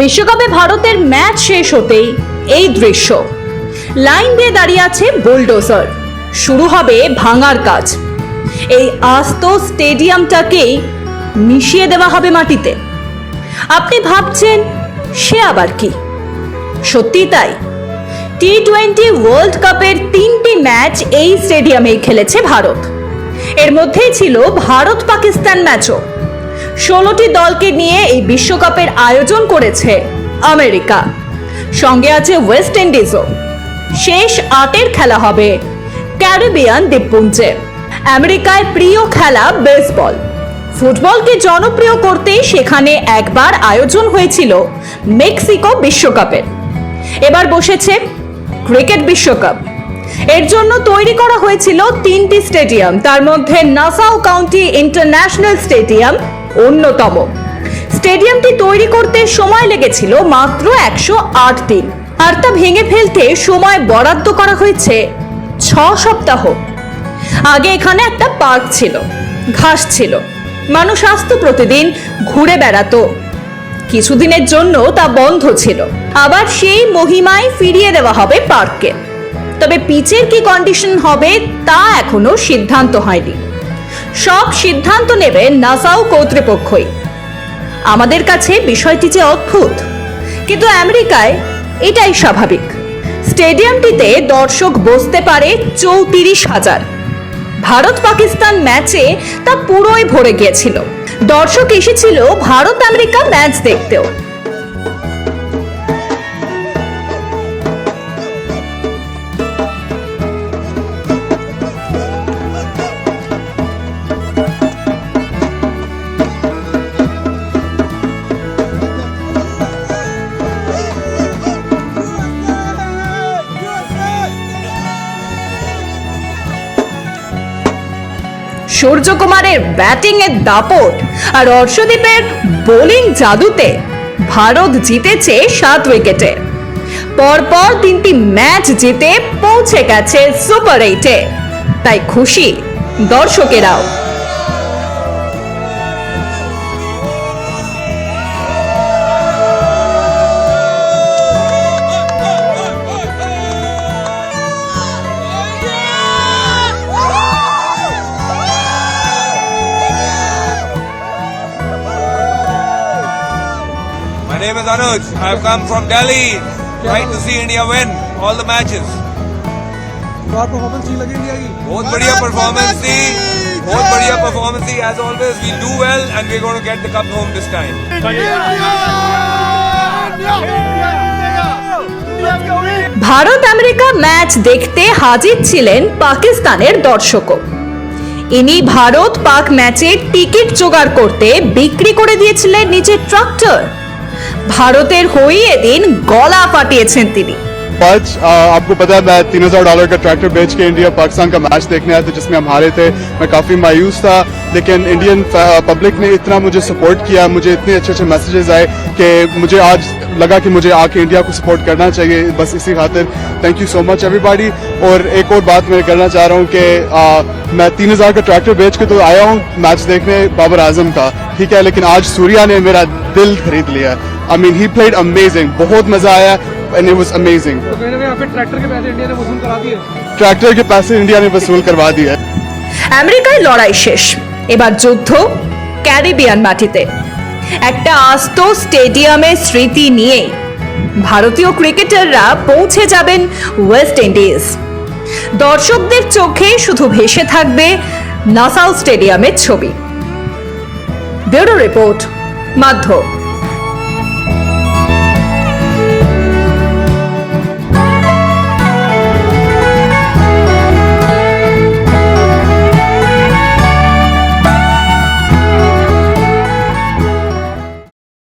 বিশ্বকাপে ভারতের ম্যাচ শেষ হতেই এই দৃশ্য। লাইন দিয়ে দাঁড়িয়ে আছে বুলডোজার, শুরু হবে ভাঙার কাজ। এই আস্ত স্টেডিয়ামটাকেই মিশিয়ে দেওয়া হবে মাটিতে। আপনি ভাবছেন সে আবার কি? সত্যি তাই। টি-20 ওয়ার্ল্ড কাপের 3টি ম্যাচ এই স্টেডিয়ামেই খেলেছে ভারত। এর মধ্যেই ছিল ভারত পাকিস্তান ম্যাচও। 16টি দলকে নিয়ে এই বিশ্বকাপের আয়োজন করেছে আমেরিকা, সঙ্গে আছে ওয়েস্ট ইন্ডিজও। শেষ 8-এর খেলা হবে ক্যারিবিয়ান দ্বীপপুঞ্জে। আমেরিকায় প্রিয় খেলা বেসবল। ফুটবলকে জনপ্রিয় করতে সেখানে একবার আয়োজন হয়েছিল মেক্সিকো বিশ্বকাপের। এবার বসেছে ক্রিকেট বিশ্বকাপ। এর জন্য তৈরি করা হয়েছিল 3টি স্টেডিয়াম, তার মধ্যে নাসাউ কাউন্টি ইন্টারন্যাশনাল স্টেডিয়াম অন্যতম। স্টেডিয়ামটি তৈরি করতে সময় লেগেছিল মাত্র 108 দিন, আর তা ভেঙে ফেলতে সময় বরাদ্দ করা হয়েছে 6 সপ্তাহ। আগে এখানে একটা পার্ক ছিল, ঘাস ছিল, মানুষ আসতো, প্রতিদিন ঘুরে বেড়াতো। কিছুদিনের জন্য তা বন্ধ ছিল, আবার সেই মহিমায় ফিরিয়ে দেওয়া হবে পার্ককে। তবে পিচের কি কন্ডিশন হবে তা এখনো সিদ্ধান্ত হয়নি। সব সিদ্ধান্ত নেবে নাসাউ কর্তৃপক্ষই। আমাদের কাছে বিষয়টি যে অদ্ভুত, কিন্তু আমেরিকায় এটাই স্বাভাবিক। স্টেডিয়ামটিতে দর্শক বসতে পারে 34,000। ভারত পাকিস্তান ম্যাচে তা পুরোই ভরে গিয়েছিল। দর্শক এসেছিল ভারত আমেরিকা ম্যাচ দেখতেও। সূর্যকুমারের ব্যাটিং এর দাপট আর অর্শদীপের বোলিং জাদুতে ভারত জিতেছে 7 উইকেটে। পরপর 3টি ম্যাচ জিতে পৌঁছে গেছে সুপার 8-এ। তাই খুশি দর্শকেরাও। My name is Anuj. I have come from Delhi, trying to see India win all the matches. Performance ठीक लगी इंडिया की? बहुत बढ़िया परफॉर्मेंस थी, बहुत बढ़िया परफॉर्मेंस थी. As always, we do well and we're going to get the cup home this time. Bharat America match দেখতে হাজির ছিলেন পাকিস্তানের দর্শকও। ইনি ভারত পাক ম্যাচের টিকিট জোগাড় করতে বিক্রি করে দিয়েছিলেন নিজের ট্রাক্টর। ভারতের হয়ে এদিন গলা ফাটিয়েছেন তিনি। आज आपको पता है मैं $3,000 का ट्रैक्टर बेच के इंडिया पाकिस्तान का मैच देखने आया था, जिसमें हम हारे थे। मैं काफ़ी मायूस था, लेकिन इंडियन पब्लिक ने इतना मुझे सपोर्ट किया, मुझे इतने अच्छे अच्छे मैसेजेस आए कि मुझे आज लगा कि मुझे आके इंडिया को सपोर्ट करना चाहिए। बस इसी खातिर thank you so much everybody. और एक और बात मैं करना चाह रहा हूँ कि मैं 3,000 का ट्रैक्टर बेच के तो आया हूँ मैच देखने बाबर आजम का, ठीक है, लेकिन आज सूर्या ने मेरा दिल खरीद लिया। I mean he played amazing, बहुत मजा आया and it was amazing. तो कहीं ना कहीं यहाँ पे ट्रैक्टर के पैसे इंडिया ने वसूल करा दिए। ट्रैक्टर के पैसे इंडिया ने वसूल करवा दिए। আমেরিকায় লড়াই শেষ, এবার যুদ্ধ ক্যারিবিয়ান মাটিতে। একটা আস্ত স্টেডিয়ামের স্মৃতি নিয়ে ভারতীয় ক্রিকেটাররা পৌঁছে যাবেন ওয়েস্ট ইন্ডিজ। দর্শকদের চোখে শুধু ভেসে থাকবে নাসাউ স্টেডিয়ামের ছবি। ব্যুরো রিপোর্ট, মাধ্যম।